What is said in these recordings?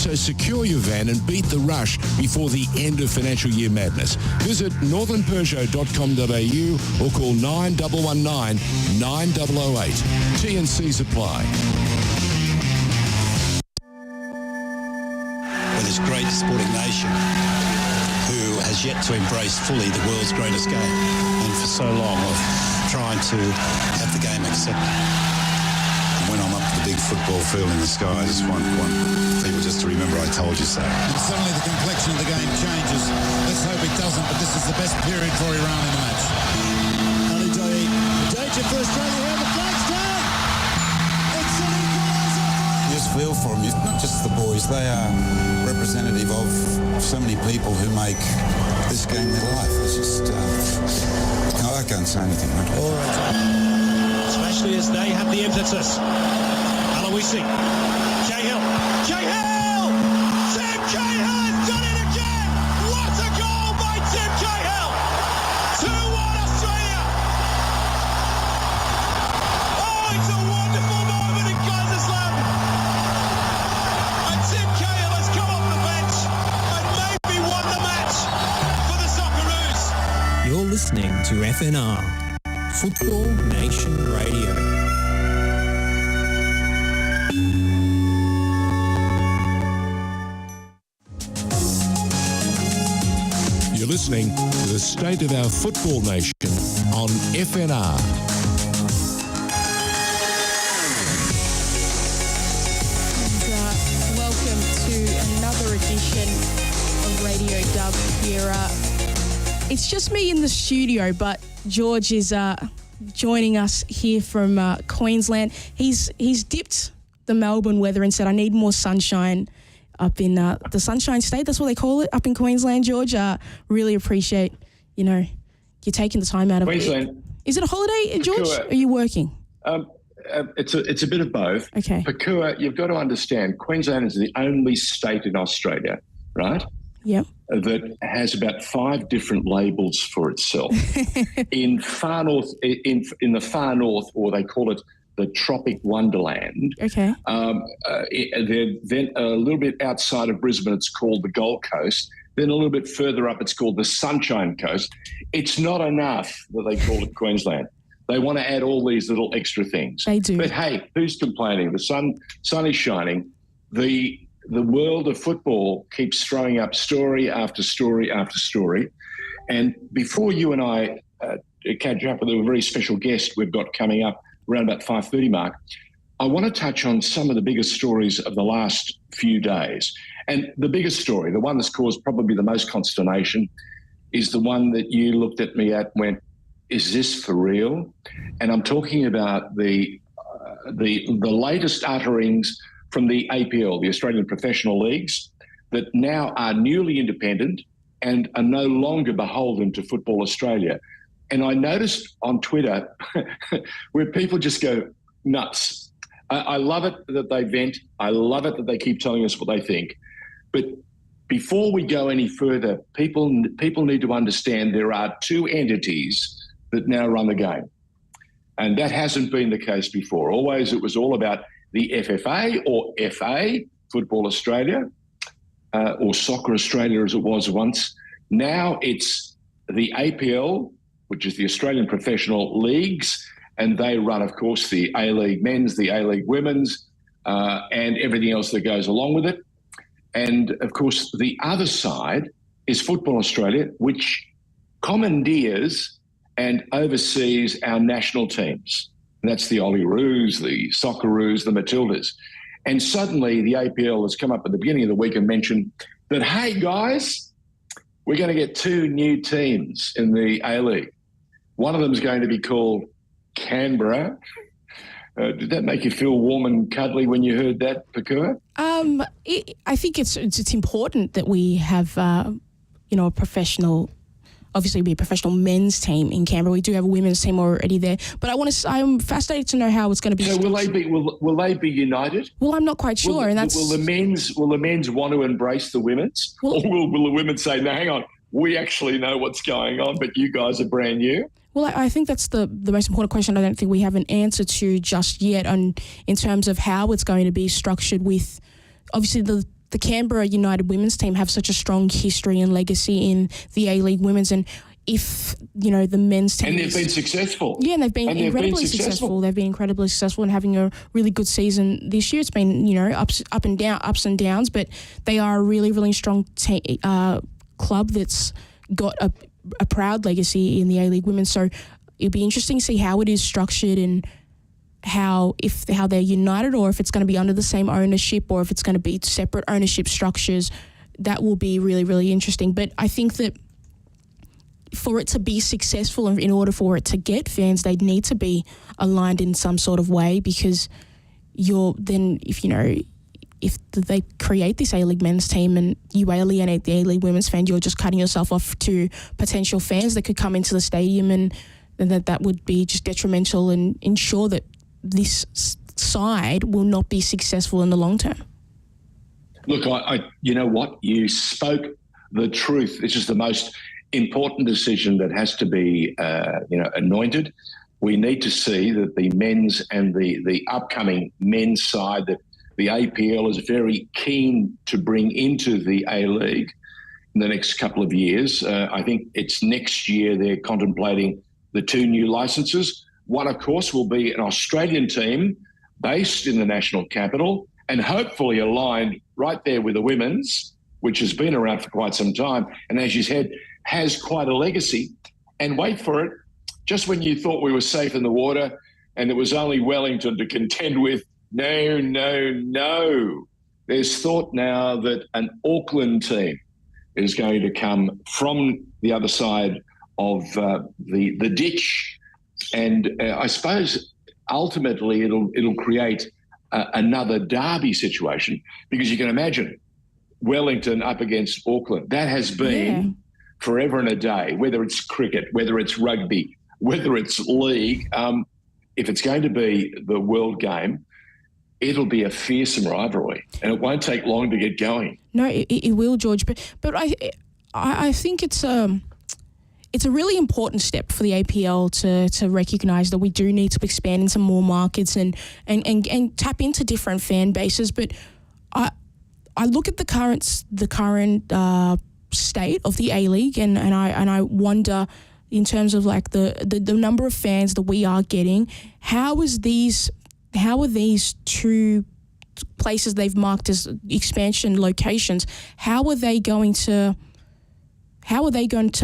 So secure your van and beat the rush before the end of financial year madness. Visit northernpeugeot.com.au or call 9119 9008. T&Cs apply. With this great sporting nation who has yet to embrace fully the world's greatest game, and for so long of trying to have the game accepted. And when I'm up to the big football field in the sky, I just want people just to remember I told you so. And suddenly the complexion of the game changes. Let's hope it doesn't, but this is the best period for Iran in the match. Ali Daei, danger for Australia here, the flag's down! It's an equaliser! You just feel for them, not just the boys, they are representative of so many people who make this game their life. It's just, I can't say anything. Right? All right. Especially as they have the impetus. Aloisi, Cahill, Tim Cahill has done it again! What a goal by Tim Cahill! 2-1 Australia! Oh, it's a wonderful moment in Kaiserslautern! And Tim Cahill has come off the bench and maybe won the match for the Socceroos. You're listening to FNR, Football Nation Radio. You're listening to the State of Our Football Nation on FNR. Welcome to another edition of Radio Dub here. It's just me in the studio, but George is joining us here from Queensland. He's dipped the Melbourne weather and said, I need more sunshine up in the Sunshine State. That's what they call it up in Queensland, George. Really appreciate, you taking the time out of Queensland. Is it a holiday, George? Pakua. Or are you working? It's a bit of both. Okay. Pakua, you've got to understand, Queensland is the only state in Australia, right? Yep. That has about 5 different labels for itself. in far north, in the far north, or they call it the Tropic Wonderland. Okay. Then a little bit outside of Brisbane, it's called the Gold Coast. Then a little bit further up, it's called the Sunshine Coast. It's not enough that they call it Queensland. They want to add all these little extra things. They do. But hey, who's complaining? The sun is shining. The world of football keeps throwing up story after story after story. And before you and I catch up with a very special guest we've got coming up around about 5:30 mark, I want to touch on some of the biggest stories of the last few days. And the biggest story, the one that's caused probably the most consternation, is the one that you looked at me at and went, is this for real? And I'm talking about the latest utterings from the APL, the Australian Professional Leagues, that now are newly independent and are no longer beholden to Football Australia. And I noticed on Twitter where people just go nuts. I love it that they vent. I love it that they keep telling us what they think. But before we go any further, people need to understand there are 2 entities that now run the game. And that hasn't been the case before. Always it was all about the FFA or FA, Football Australia, or Soccer Australia as it was once. Now it's the APL, which is the Australian Professional Leagues, and they run, of course, the A-League Men's, the A-League Women's, and everything else that goes along with it. And, of course, the other side is Football Australia, which commandeers and oversees our national teams. And that's the Olyroos, the Socceroos, the Matildas. And suddenly the APL has come up at the beginning of the week and mentioned that, hey, guys, we're going to get 2 new teams in the A-League. One of them is going to be called Canberra. Did that make you feel warm and cuddly when you heard that, Pakua? I think it's important that we have, a professional. Obviously, be a professional men's team in Canberra. We do have a women's team already there, but I'm fascinated to know how it's going to be. So will they be united? Well, I'm not quite sure, and that's will the men's want to embrace the women's, or will the women say, "No, hang on, we actually know what's going on, but you guys are brand new"? Well, I think that's the most important question. I don't think we have an answer to just yet, in terms of how it's going to be structured. With obviously the the Canberra United women's team have such a strong history and legacy in the A-League women's, and if, the men's team... And they've been successful. Yeah, and they've been incredibly successful. They've been incredibly successful in having a really good season this year. It's been, ups and downs, but they are a really, really strong club that's got a proud legacy in the A-League women. So it'll be interesting to see how it is structured and how they're united, or if it's going to be under the same ownership, or if it's going to be separate ownership structures. That will be really, really interesting. But I think that for it to be successful, and in order for it to get fans, they'd need to be aligned in some sort of way, because if they create this A-League men's team and you alienate the A-League women's fan, you're just cutting yourself off to potential fans that could come into the stadium, and that would be just detrimental and ensure that this side will not be successful in the long term. Look, you know what? You spoke the truth. This is the most important decision that has to be, anointed. We need to see that the men's and the upcoming men's side that the APL is very keen to bring into the A-League in the next couple of years. I think it's next year they're contemplating the 2 new licenses. One, of course, will be an Australian team based in the national capital and hopefully aligned right there with the women's, which has been around for quite some time. And as you said, has quite a legacy. And wait for it, just when you thought we were safe in the water and it was only Wellington to contend with, no. There's thought now that an Auckland team is going to come from the other side of the ditch. And I suppose ultimately it'll create another derby situation, because you can imagine Wellington up against Auckland. That has been forever and a day, whether it's cricket, whether it's rugby, whether it's league. If it's going to be the world game, it'll be a fearsome rivalry, and it won't take long to get going. No, it will, George. But I think it's a really important step for the APL to recognise that we do need to expand into more markets and tap into different fan bases. But I look at the current state of the A-League, and I wonder, in terms of like the number of fans that we are getting, how are these 2 places they've marked as expansion locations, how are they going to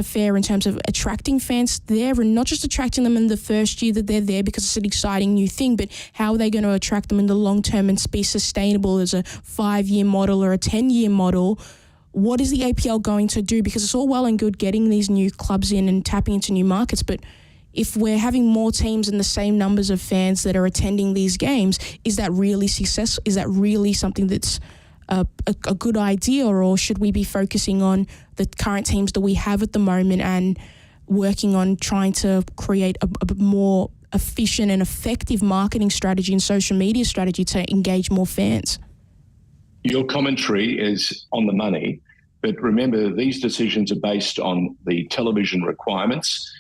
fare in terms of attracting fans there, and not just attracting them in the first year that they're there because it's an exciting new thing, but how are they going to attract them in the long term and be sustainable as a 5-year model or a 10-year model? What is the APL going to do? Because it's all well and good getting these new clubs in and tapping into new markets, but if we're having more teams and the same numbers of fans that are attending these games, is that really successful? Is that really something that's a good idea, or should we be focusing on the current teams that we have at the moment and working on trying to create a more efficient and effective marketing strategy and social media strategy to engage more fans? Your commentary is on the money, but remember, these decisions are based on the television requirements.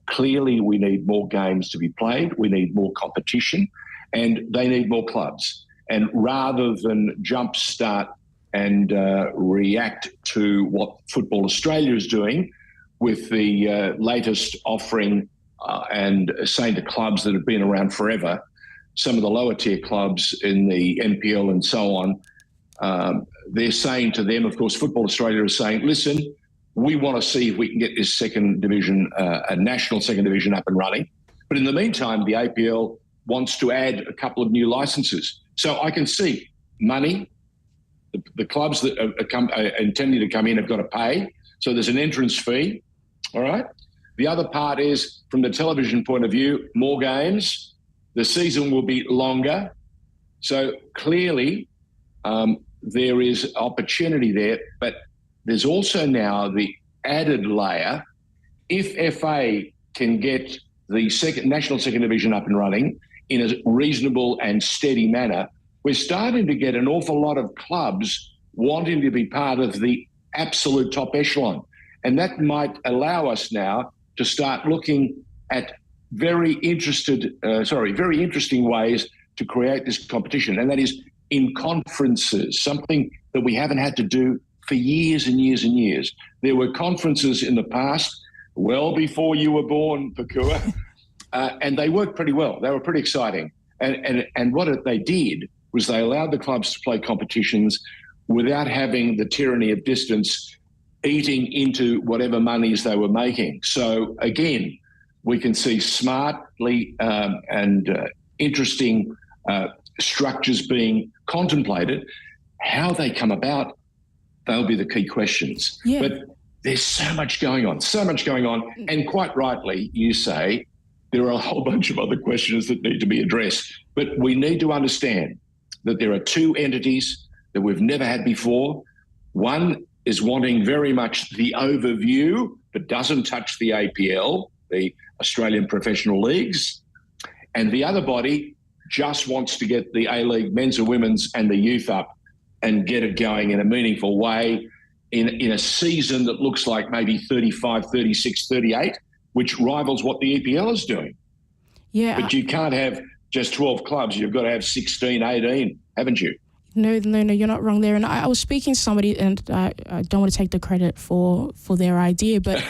Clearly, we need more games to be played. We need more competition, and they need more clubs. And rather than jumpstart and react to what Football Australia is doing with the latest offering and saying to clubs that have been around forever, some of the lower tier clubs in the NPL and so on, they're saying to them, of course, Football Australia is saying, listen, we want to see if we can get this second division, a national second division up and running. But in the meantime, the APL wants to add a couple of new licenses. So I can see money. The clubs that are intending to come in have got to pay. So there's an entrance fee, all right? The other part is, from the television point of view, more games. The season will be longer. So clearly there is opportunity there, but there's also now the added layer. If FA can get the national second division up and running in a reasonable and steady manner, we're starting to get an awful lot of clubs wanting to be part of the absolute top echelon. And that might allow us now to start looking at very interesting ways to create this competition. And that is in conferences, something that we haven't had to do for years and years and years. There were conferences in the past, well before you were born, Pakua, and they worked pretty well. They were pretty exciting. And what they did was they allowed the clubs to play competitions without having the tyranny of distance eating into whatever monies they were making. So again, we can see smartly and interesting structures being contemplated. How they come about, they'll be the key questions. Yeah. But there's so much going on. And quite rightly, you say there are a whole bunch of other questions that need to be addressed. But we need to understand that there are two entities that we've never had before. One is wanting very much the overview, but doesn't touch the APL, the Australian Professional Leagues. And the other body just wants to get the A-League men's and women's and the youth up and get it going in a meaningful way in a season that looks like maybe 35, 36, 38, which rivals what the EPL is doing. Yeah. But you can't have just 12 clubs. You've got to have 16, 18, haven't you? No, you're not wrong there. And I was speaking to somebody, and I don't want to take the credit for their idea, but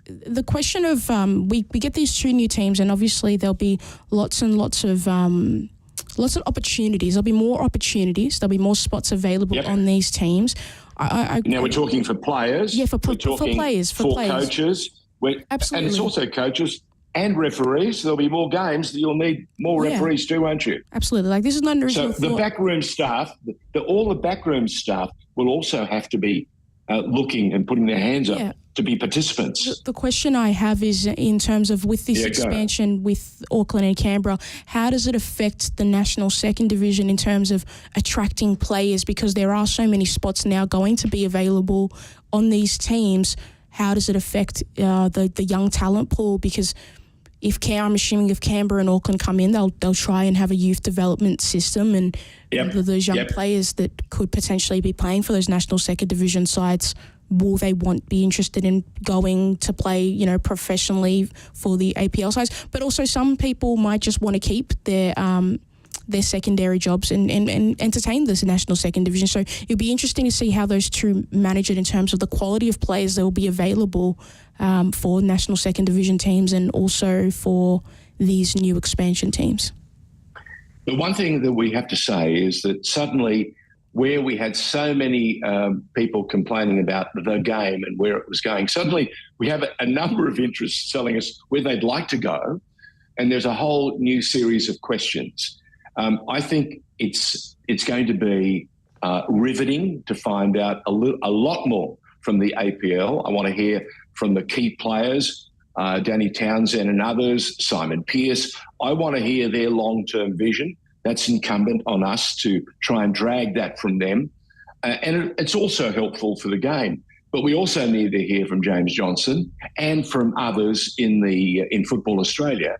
the question of we get these two new teams, and obviously there'll be lots and lots of opportunities. There'll be more opportunities. There'll be more spots available on these teams. Now we're talking for players. Yeah, for players. Coaches. Absolutely. And it's also coaches and referees. There'll be more games. You'll need more referees too, won't you? Absolutely. Like, this is not an original So the backroom staff, all the backroom staff will also have to be looking and putting their hands up to be participants. The question I have is, in terms of with this expansion with Auckland and Canberra, how does it affect the national second division in terms of attracting players? Because there are so many spots now going to be available on these teams. How does it affect the young talent pool? Because I'm assuming if Canberra and Auckland come in, they'll try and have a youth development system, and those young players that could potentially be playing for those national second division sides, will they be interested in going to play, professionally for the APL sides? But also some people might just want to keep their secondary jobs and entertain this national second division. So it'll be interesting to see how those two manage it in terms of the quality of players that will be available for national second division teams and also for these new expansion teams. The one thing that we have to say is that suddenly, where we had so many people complaining about the game and where it was going, suddenly we have a number of interests telling us where they'd like to go, and there's a whole new series of questions. I think it's going to be riveting to find out a lot more from the APL. I want to hear from the key players, Danny Townsend and others, Simon Pearce. I want to hear their long-term vision. That's incumbent on us to try and drag that from them. And it's also helpful for the game. But we also need to hear from James Johnson and from others in Football Australia,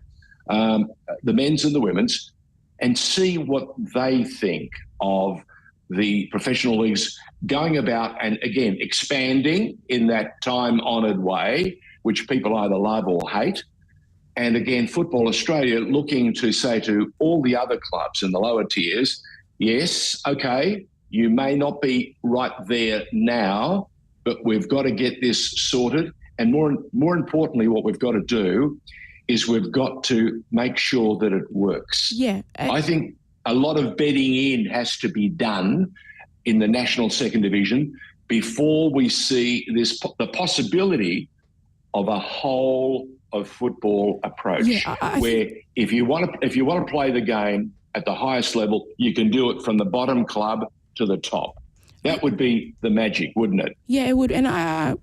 the men's and the women's, and see what they think of the professional leagues going about and, again, expanding in that time-honoured way, which people either love or hate. And, again, Football Australia looking to say to all the other clubs in the lower tiers, yes, okay, you may not be right there now, but we've got to get this sorted. And more importantly, what we've got to do is we've got to make sure that it works. Yeah. I think a lot of bedding in has to be done in the national second division before we see the possibility of a whole of football approach, where if you want to play the game at the highest level, you can do it from the bottom club to the top. That would be the magic, wouldn't it? Yeah, it would. And I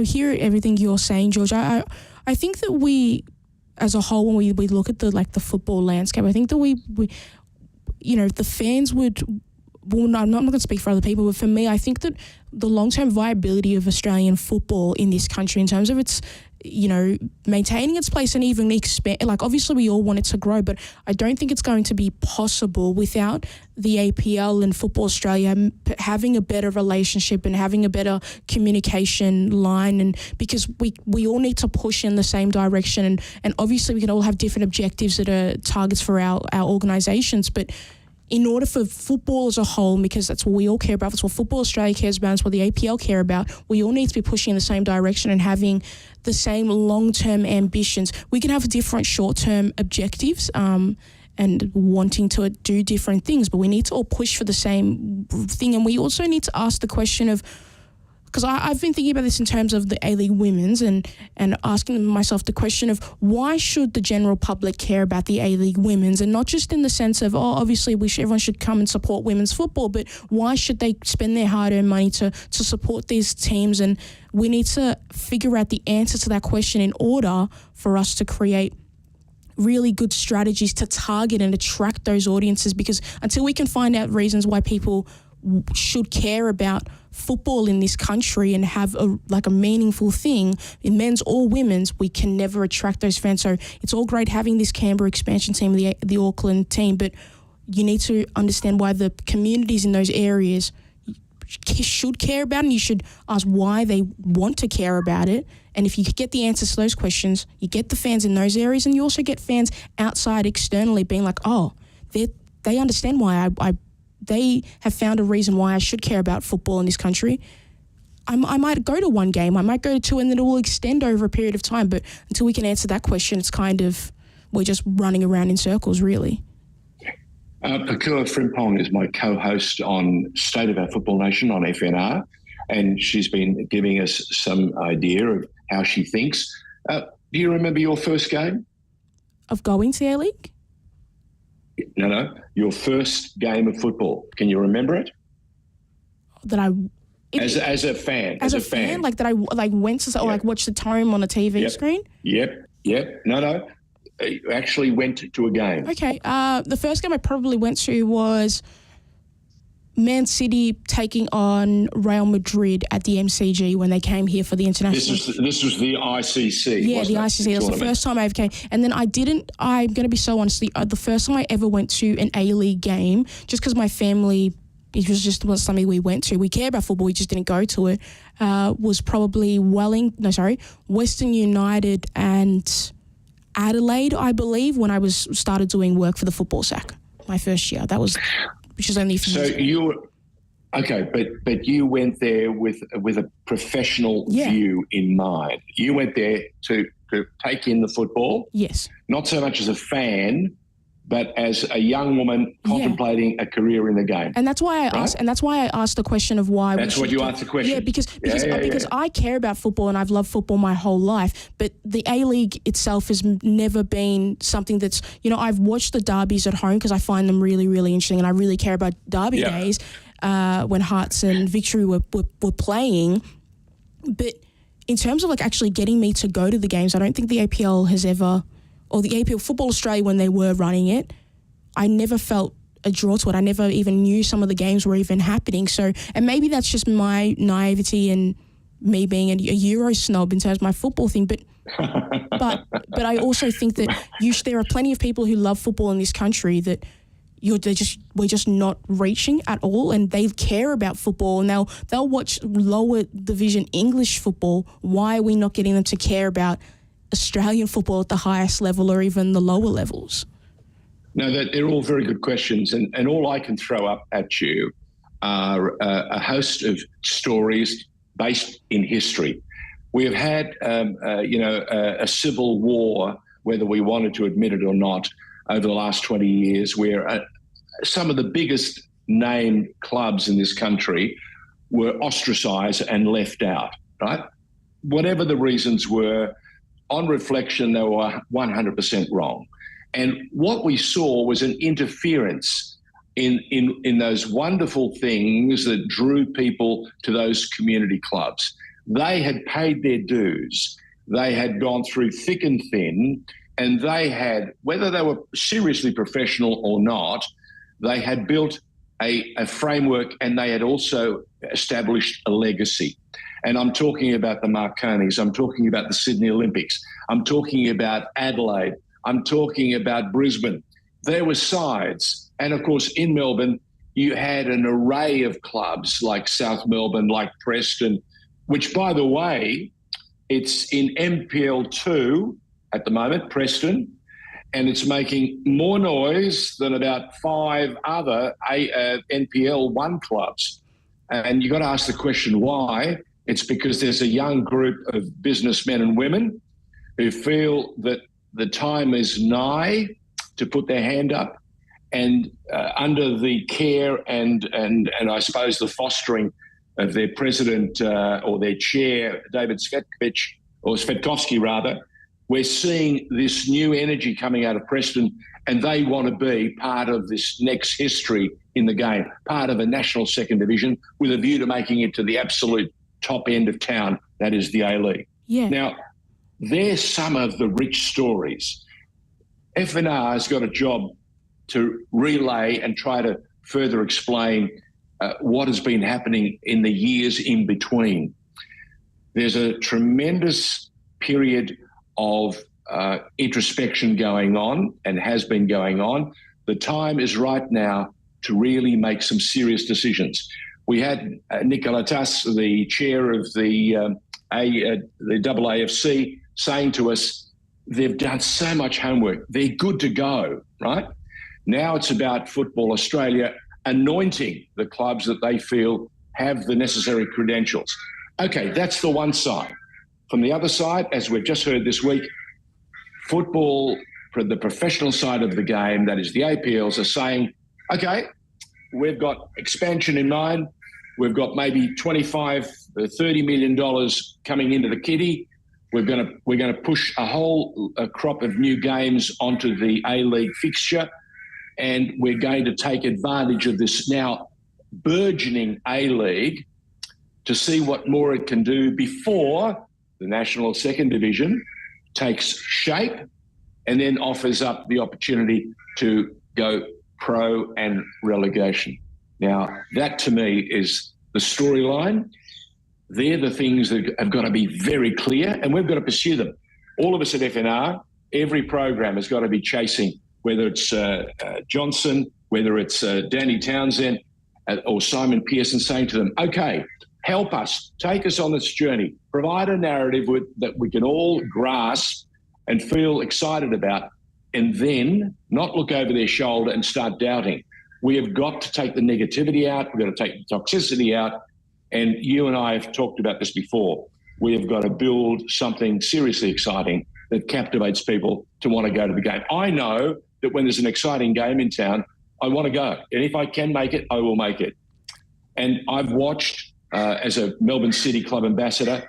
hear everything you're saying, George. I think that we, as a whole, when we look at the football landscape, I think that we the fans would. Well, no, I'm not going to speak for other people, but for me, I think that the long-term viability of Australian football in this country, in terms of its, maintaining its place and even expand, obviously we all want it to grow, but I don't think it's going to be possible without the APL and Football Australia having a better relationship and having a better communication line, and because we all need to push in the same direction, and obviously we can all have different objectives that are targets for our organisations, but in order for football as a whole, because that's what we all care about, that's what Football Australia cares about, it's what the APL care about, we all need to be pushing in the same direction and having the same long-term ambitions. We can have different short-term objectives and wanting to do different things, but we need to all push for the same thing. And we also need to ask the question of, because I've been thinking about this in terms of the A-League women's and asking myself the question of why should the general public care about the A-League women's, and not just in the sense of, obviously everyone should come and support women's football, but why should they spend their hard-earned money to support these teams? And we need to figure out the answer to that question in order for us to create really good strategies to target and attract those audiences, because until we can find out reasons why people should care about football in this country and have a meaningful thing in men's or women's, we can never attract those fans. So it's all great having this Canberra expansion team, the Auckland team, but you need to understand why the communities in those areas should care about it, and you should ask why they want to care about it. And if you get the answers to those questions, you get the fans in those areas, and you also get fans outside externally being like, they understand why they have found a reason why I should care about football in this country. I might go to one game, I might go to two, and then it will extend over a period of time. But until we can answer that question, it's kind of, we're just running around in circles, really. Pakua Frimpong is my co-host on State of Our Football Nation on FNR, and she's been giving us some idea of how she thinks. Do you remember your first game? Of going to the A-League? No. Your first game of football. Can you remember it? As a fan. As a fan, like that I went to or watched the time on the TV screen? Yep. No. You actually went to a game. Okay. The first game I probably went to was Man City taking on Real Madrid at the MCG when they came here for the international. This was the ICC. Yeah, the ICC. That's the first time I ever came. And then I'm going to be so honest, the first time I ever went to an A-League game, just because my family, it was just something we went to. We care about football, we just didn't go to it, was probably Western United and Adelaide, I believe, when I started doing work for the Football Sack, my first year. Which is only a few years ago. You were okay, but you went there with a professional view in mind. You went there to take in the football. Yes. Not so much as a fan, but as a young woman contemplating a career in the game. And that's why I asked. And that's why I asked the question of why. That's what you asked the question. Yeah, because I care about football and I've loved football my whole life. But the A-League itself has never been something that's, I've watched the derbies at home because I find them really, really interesting, and I really care about derby days when Hearts and Victory were playing. But in terms of actually getting me to go to the games, I don't think the APL has ever, or the APL Football Australia when they were running it, I never felt a draw to it. I never even knew some of the games were even happening. So, and maybe that's just my naivety and me being a Euro snob in terms of my football thing. But I also think that there are plenty of people who love football in this country that we're just not reaching at all, and they care about football, and they'll watch lower division English football. Why are we not getting them to care about Australian football at the highest level or even the lower levels? No, they're all very good questions, and all I can throw up at you are a host of stories based in history. We have had, a civil war, whether we wanted to admit it or not, over the last 20 years, where some of the biggest named clubs in this country were ostracised and left out, right? Whatever the reasons were, on reflection, they were 100% wrong. And what we saw was an interference in those wonderful things that drew people to those community clubs. They had paid their dues. They had gone through thick and thin, and they had, whether they were seriously professional or not, they had built a framework, and they had also established a legacy. And I'm talking about the Marconis, I'm talking about the Sydney Olympics, I'm talking about Adelaide, I'm talking about Brisbane. There were sides. And of course, in Melbourne, you had an array of clubs like South Melbourne, like Preston, which, by the way, it's in MPL2 at the moment, Preston. and it's making more noise than about 5 other NPL 1 clubs. And you've got to ask the question why. It's because there's a young group of businessmen and women who feel that the time is nigh to put their hand up, and under the care and I suppose the fostering of their president or their chair, David Svetkovsky rather, we're seeing this new energy coming out of Preston, and they want to be part of this next history in the game, part of a national second division with a view to making it to the absolute top end of town, that is the A-League. Yeah. Now, there's some of the rich stories. FNR has got a job to relay and try to further explain what has been happening in the years in between. There's a tremendous period of introspection going on and has been going on. The time is right now to really make some serious decisions. We had Nicola Tass, the chair of the AAFC, saying to us, they've done so much homework. They're good to go, right? Now it's about Football Australia anointing the clubs that they feel have the necessary credentials. Okay, that's the one side. From the other side, as we've just heard this week, football, the professional side of the game, that is the APLs, are saying, okay, we've got expansion in mind. We've got maybe $25, $30 million coming into the kitty. We're going to push a whole crop of new games onto the A-League fixture, and we're going to take advantage of this now burgeoning A-League to see what more it can do before the National Second Division takes shape and then offers up the opportunity to go pro and relegation. Now, that to me is the storyline. They're the things that have got to be very clear, and we've got to pursue them. All of us at FNR, every program has got to be chasing, whether it's Johnson, whether it's Danny Townsend or Simon Pearson, saying to them, okay, help us, take us on this journey, provide a narrative that we can all grasp and feel excited about, and then not look over their shoulder and start doubting. We have got to take the negativity out. We've got to take the toxicity out. And you and I have talked about this before. We have got to build something seriously exciting that captivates people to want to go to the game. I know that when there's an exciting game in town, I want to go. And if I can make it, I will make it. And I've watched, as a Melbourne City Club ambassador,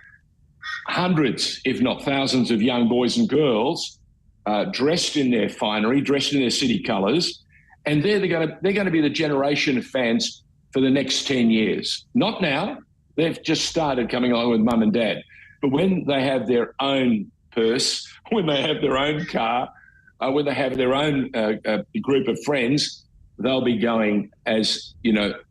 hundreds, if not thousands, of young boys and girls dressed in their finery, dressed in their city colours, and they're going to be the generation of fans for the next 10 years. Not now. They've just started coming along with mum and dad. But when they have their own purse, when they have their own car, when they have their own group of friends, they'll be going as,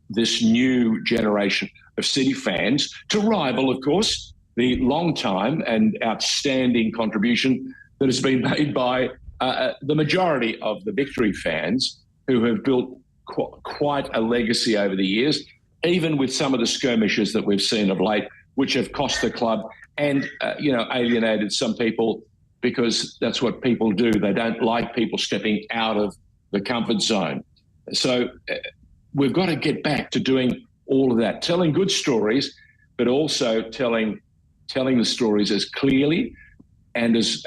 this new generation of City fans to rival, of course, the long time and outstanding contribution that has been made by the majority of the Victory fans, who have built quite a legacy over the years, even with some of the skirmishes that we've seen of late, which have cost the club and, alienated some people, because that's what people do. They don't like people stepping out of the comfort zone. So we've got to get back to doing all of that, telling good stories, but also telling the stories as clearly and as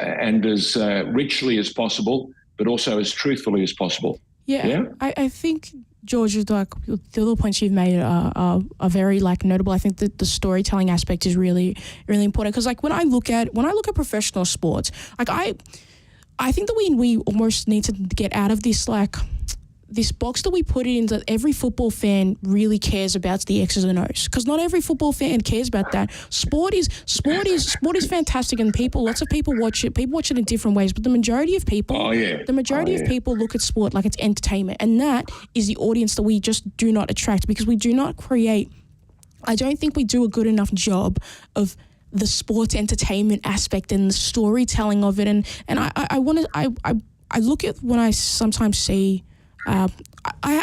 richly as possible, but also as truthfully as possible. Yeah? I think, George, the little points you've made are very notable. I think that the storytelling aspect is really, really important, because when I look at professional sports, I think that we almost need to get out of this this box that we put it in, that every football fan really cares about the X's and O's, because not every football fan cares about that. Sport is fantastic, and lots of people watch it. People watch it in different ways, but the majority of people, of people look at sport like it's entertainment, and that is the audience that we just do not attract, because we do not create. I don't think we do a good enough job of the sports entertainment aspect and the storytelling of it, and I look at when I sometimes see. I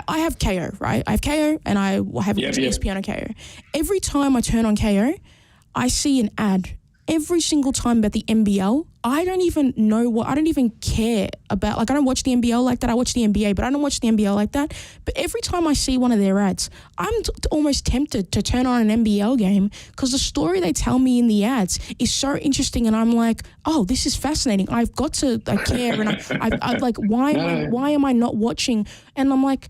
have KO, right? I have KO, and I have ESPN on KO. Every time I turn on KO, I see an ad every single time about the NBL. I don't even care about, like, I don't watch the NBL like that. I watch the NBA, but I don't watch the NBL like that. But every time I see one of their ads, I'm almost tempted to turn on an NBL game because the story they tell me in the ads is so interesting, and I'm like, oh, this is fascinating. I've got to care, and I like, why am I not watching? And I'm like,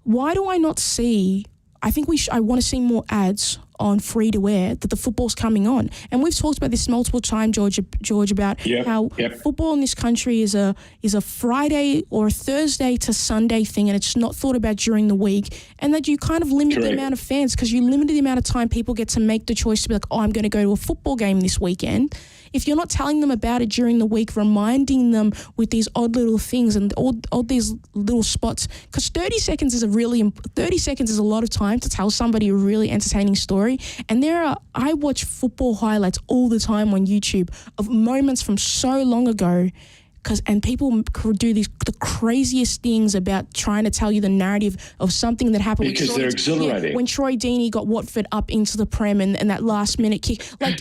why do I not see? I think I want to see more ads on free to air that the football's coming on. And we've talked about this multiple times, George, about how football in this country is a Friday or a Thursday to Sunday thing, and it's not thought about during the week, and that you kind of limit the amount of fans because you limit the amount of time people get to make the choice to be like, oh, I'm going to go to a football game this weekend. If you're not telling them about it during the week, reminding them with these odd little things and all these little spots, because 30 seconds is a lot of time to tell somebody a really entertaining story. And I watch football highlights all the time on YouTube of moments from so long ago, and people do the craziest things about trying to tell you the narrative of something that happened. Because they're exhilarating. Yeah, when Troy Deeney got Watford up into the Prem and that last minute kick, like.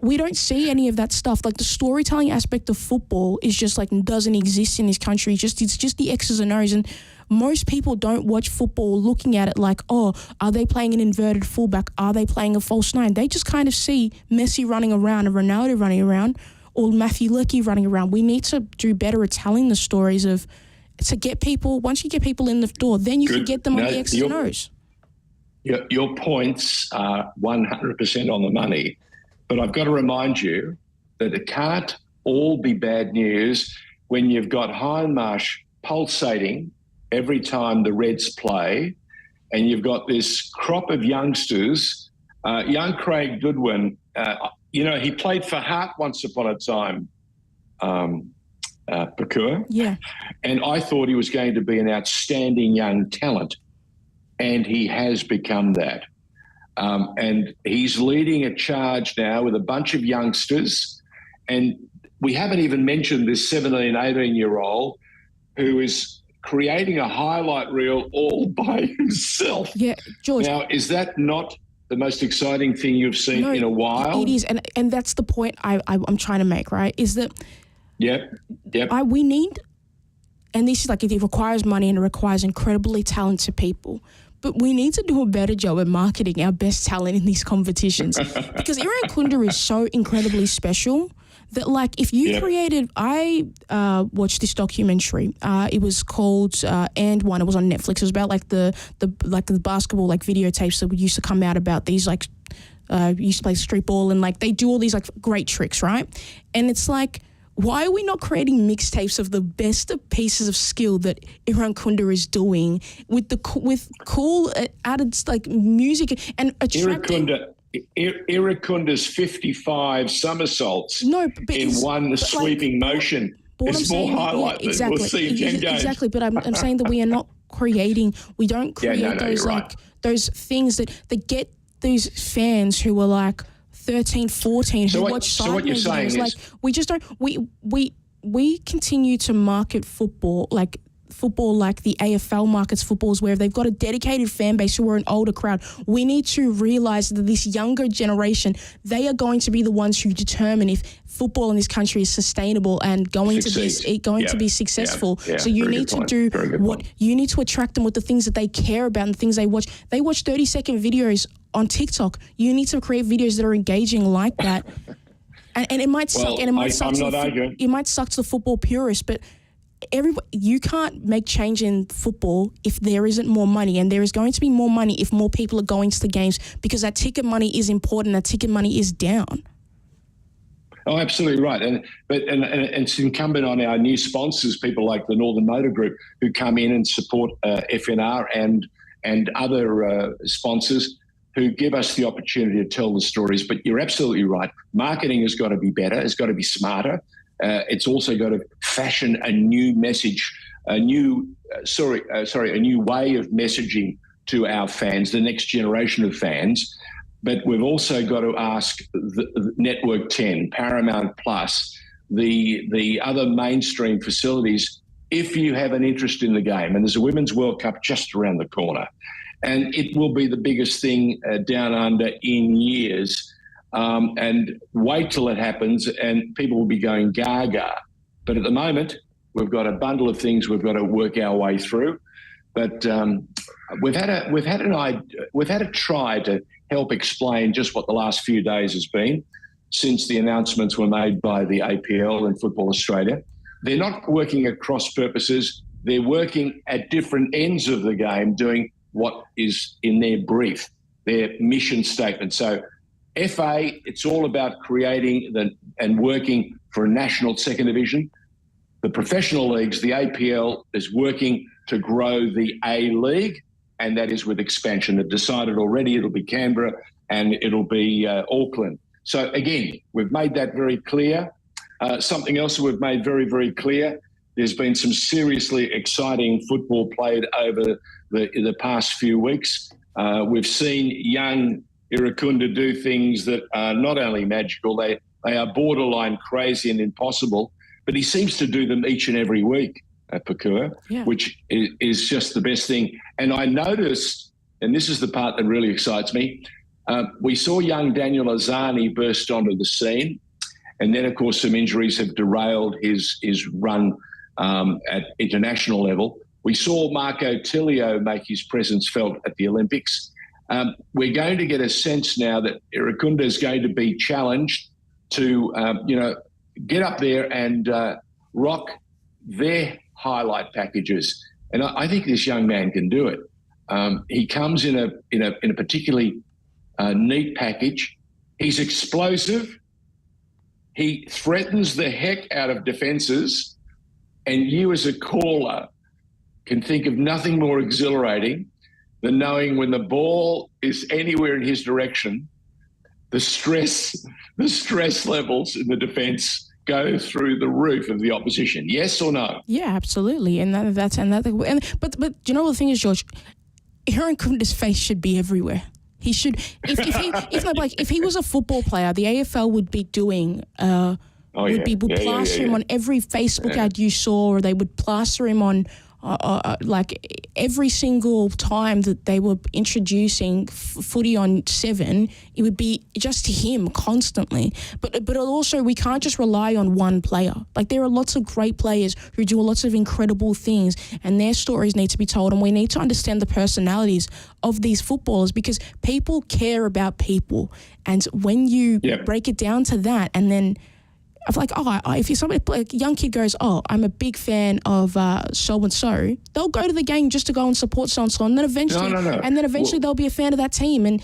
We don't see any of that stuff. Like, the storytelling aspect of football is just like doesn't exist in this country. It's just the X's and O's, and most people don't watch football looking at it like, oh, are they playing an inverted fullback? Are they playing a false nine? They just kind of see Messi running around and Ronaldo running around or Matthew Leckie running around. We need to do better at telling the stories to get people. Once you get people in the door, then you can get them on the X's and O's. Your points are 100% on the money. But I've got to remind you that it can't all be bad news when you've got Hindmarsh pulsating every time the Reds play, and you've got this crop of youngsters. Young Craig Goodwin, he played for Hart once upon a time, Pakua. Yeah. And I thought he was going to be an outstanding young talent, and he has become that. And he's leading a charge now with a bunch of youngsters. And we haven't even mentioned this 17, 18-year-old who is creating a highlight reel all by himself. Yeah, George. Now, is that not the most exciting thing you've seen in a while? It is. And that's the point I'm trying to make, right? Is that we need, and this is like, it requires money and it requires incredibly talented people. But we need to do a better job at marketing our best talent in these competitions because Iran Kunda is so incredibly special that, like, if you created, I watched this documentary. It was called And One. It was on Netflix. It was about like the basketball like videotapes that would used to come out about these like used to play street ball and like they do all these like great tricks, right? And it's like, why are we not creating mixtapes of the best pieces of skill that Iran Kunda is doing with cool added like music and attracting? Iran Kunda's 55 somersaults in one sweeping motion. It's more highlight than we'll see in 10 games. Exactly, but I'm saying that we are not we don't create those things that get these fans who are like 13, 14 who watch side videos. Like, we just don't. We continue to market football like the AFL markets footballs, where they've got a dedicated fan base who are an older crowd. We need to realise that this younger generation, they are going to be the ones who determine if football in this country is sustainable and going to be successful. So you need to do you need to attract them with the things that they care about and the things they watch. They watch 30-second videos on TikTok. You need to create videos that are engaging like that. and it might suck. And it might suck. It might suck to the football purist, but you can't make change in football if there isn't more money, and there is going to be more money if more people are going to the games, because that ticket money is important. That ticket money is down. Oh, absolutely right. And it's incumbent on our new sponsors, people like the Northern Motor Group, who come in and support FNR and other sponsors who give us the opportunity to tell the stories. But you're absolutely right. Marketing has got to be better. It's got to be smarter. It's also got to fashion a new message, a new way of messaging to our fans, the next generation of fans. But we've also got to ask the Network 10, Paramount Plus, the other mainstream facilities, if you have an interest in the game. And there's a Women's World Cup just around the corner, and it will be the biggest thing down under in years. and wait till it happens, and people will be going gaga. But at the moment, we've got a bundle of things we've got to work our way through. But we've had a try to help explain just what the last few days has been since the announcements were made by the APL and Football Australia. They're not working at cross purposes. They're working at different ends of the game, doing what is in their brief, their mission statement. So FA, it's all about creating and working for a national second division. The professional leagues, the APL, is working to grow the A League, and that is with expansion. They've decided already it'll be Canberra and it'll be Auckland. So again, we've made that very clear. Something else that we've made very, very clear, there's been some seriously exciting football played over the past few weeks. We've seen young Irukunda do things that are not only magical, they are borderline crazy and impossible, but he seems to do them each and every week at Pakua, which is just the best thing. And I noticed, and this is the part that really excites me, we saw young Daniel Azani burst onto the scene. And then, of course, some injuries have derailed his run at international level. We saw Marco Tilio make his presence felt at the Olympics. We're going to get a sense now that Irukunda is going to be challenged to, get up there and rock their highlight packages. And I think this young man can do it. He comes in a particularly neat package. He's explosive. He threatens the heck out of defences, and you as a caller can think of nothing more exhilarating than knowing when the ball is anywhere in his direction, the stress levels in the defence go through the roof of the opposition. Yes or no? Yeah, absolutely. And that's another. But you know the thing is, George, Irunkunda's face should be everywhere. He should, if he was a football player, the AFL would be doing, would plaster him on every Facebook ad you saw, or they would plaster him on, like every single time that they were introducing footy on 7, it would be just him constantly. But also we can't just rely on one player. Like there are lots of great players who do lots of incredible things, and their stories need to be told, and we need to understand the personalities of these footballers, because people care about people. And when you break it down to that, and then of like, if you're somebody, like a young kid goes, I'm a big fan of so and so, they'll go to the game just to go and support so and so, and then eventually, they'll be a fan of that team, and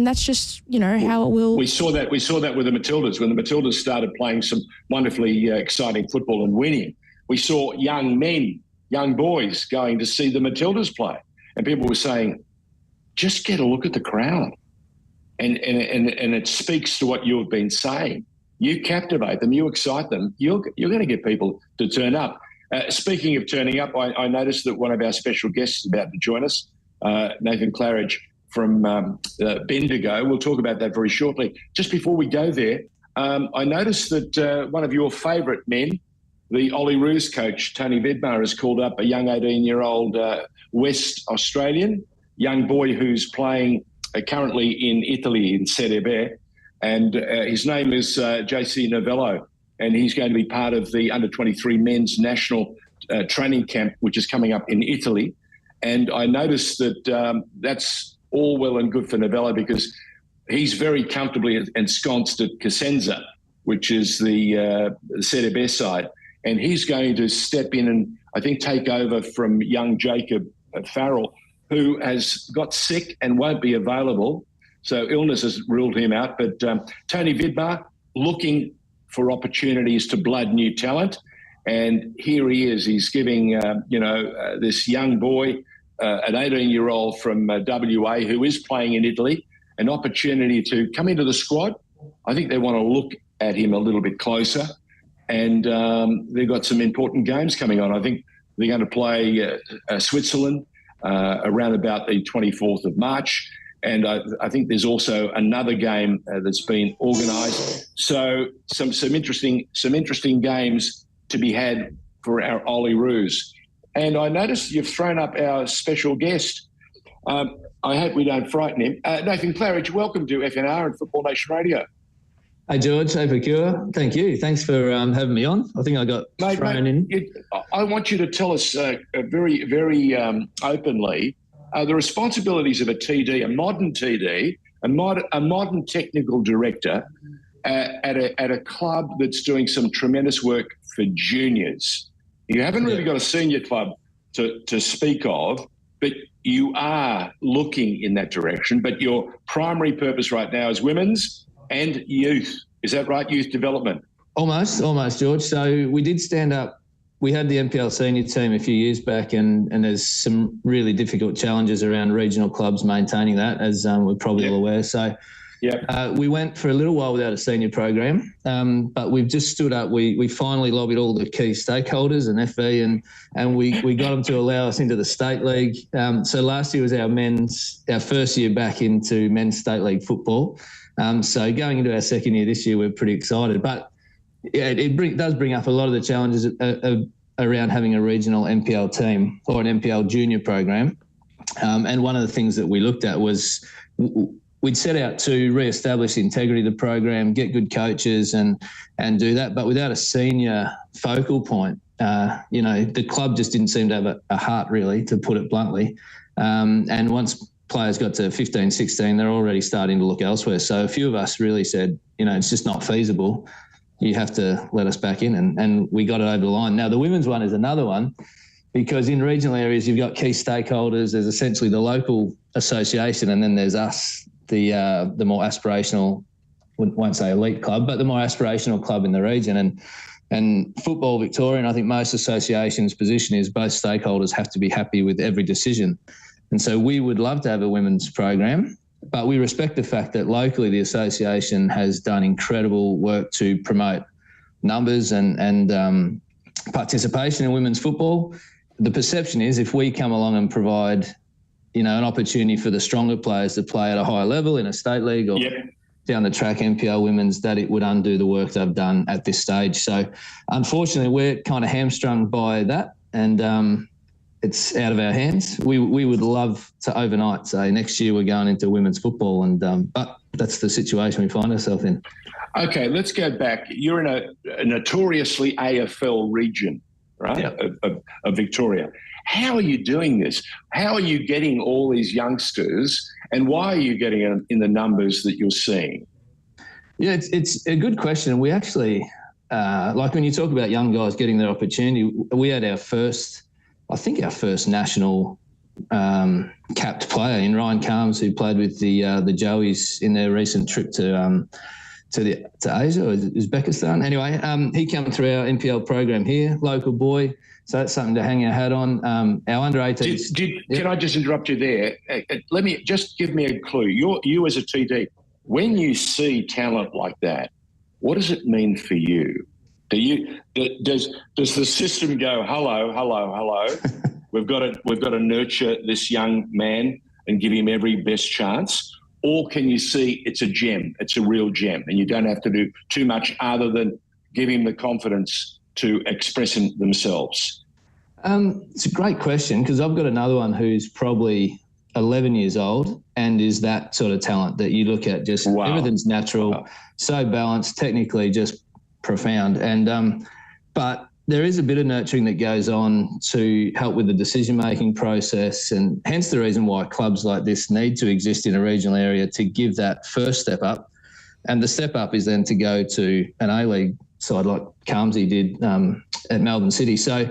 that's just how it will. We saw that with the Matildas when the Matildas started playing some wonderfully exciting football and winning. We saw young boys going to see the Matildas play, and people were saying, just get a look at the crowd, and it speaks to what you've been saying. You captivate them, you excite them, you're going to get people to turn up. Speaking of turning up, I noticed that one of our special guests is about to join us, Nathan Claridge from Bendigo. We'll talk about that very shortly. Just before we go there, I noticed that one of your favourite men, the Ollie Roos coach, Tony Vidmar, has called up a young 18-year-old West Australian young boy who's playing currently in Italy in Serie B. And his name is JC Novello, and he's going to be part of the under-23 men's national training camp, which is coming up in Italy. And I noticed that that's all well and good for Novello, because he's very comfortably ensconced at Cosenza, which is the Serie B side. And he's going to step in and, I think, take over from young Jacob Farrell, who has got sick and won't be available. So illness has ruled him out. But Tony Vidmar looking for opportunities to blood new talent. And here he is. He's giving, this young boy, an 18-year-old from WA who is playing in Italy, an opportunity to come into the squad. I think they want to look at him a little bit closer. And they've got some important games coming on. I think they're going to play Switzerland around about the 24th of March. And I think there's also another game that's been organised. So some interesting games to be had for our Ollie Roos. And I noticed you've thrown up our special guest. I hope we don't frighten him. Nathan Claridge, welcome to FNR and Football Nation Radio. Hey, George. Hey, Pakua. Thank you. Thanks for having me on. I think I got thrown in. I want you to tell us very, very openly the responsibilities of a TD, a modern TD, a modern technical director at a club that's doing some tremendous work for juniors. You haven't really got a senior club to speak of, but you are looking in that direction. But your primary purpose right now is women's and youth. Is that right? Youth development. Almost, George. So we did stand up. We had the NPL senior team a few years back, and there's some really difficult challenges around regional clubs maintaining that, as we're probably all aware. So we went for a little while without a senior program, but we've just stood up. We finally lobbied all the key stakeholders and FV, and we got them to allow us into the state league. So last year was our first year back into men's state league football. So going into our second year this year, we're pretty excited. But it does bring up a lot of the challenges around having a regional NPL team or an NPL junior program. And one of the things that we looked at was we'd set out to re-establish the integrity of the program, get good coaches and do that. But without a senior focal point, the club just didn't seem to have a heart, really, to put it bluntly. And once players got to 15, 16, they're already starting to look elsewhere. So a few of us really said, it's just not feasible. You have to let us back in, and we got it over the line. Now, the women's one is another one, because in regional areas, you've got key stakeholders. There's essentially the local association, and then there's us, the more aspirational, won't say elite club, but the more aspirational club in the region. And Football Victoria, and I think most associations' position is both stakeholders have to be happy with every decision. And so we would love to have a women's program, but we respect the fact that locally the association has done incredible work to promote numbers and participation in women's football. The perception is if we come along and provide, an opportunity for the stronger players to play at a higher level in a state league or down the track NPL women's, that it would undo the work they've done at this stage. So unfortunately, we're kind of hamstrung by that, and it's out of our hands. We would love to overnight say next year we're going into women's football, but that's the situation we find ourselves in. Okay, let's go back. You're in a notoriously AFL region, right, of Victoria. How are you doing this? How are you getting all these youngsters, and why are you getting them in the numbers that you're seeing? Yeah, it's a good question. We actually, like when you talk about young guys getting their opportunity, we had our first national capped player in Ryan Carmes, who played with the Joeys in their recent trip to Asia or Uzbekistan. Anyway, he came through our NPL program here, local boy. So that's something to hang our hat on. Our under-18s. Can I just interrupt you there? Let me just give me a clue. You as a TD, when you see talent like that, what does it mean for you? Does the system go, hello? We've got to nurture this young man and give him every best chance, or can you see it's a gem, it's a real gem, and you don't have to do too much other than give him the confidence to express themselves? It's a great question, because I've got another one who's probably 11 years old and is that sort of talent that you look at, just everything's natural, so balanced, technically just profound. And but there is a bit of nurturing that goes on to help with the decision-making process, and hence the reason why clubs like this need to exist in a regional area to give that first step up. And the step up is then to go to an A-League side like Carmesy did at Melbourne City. So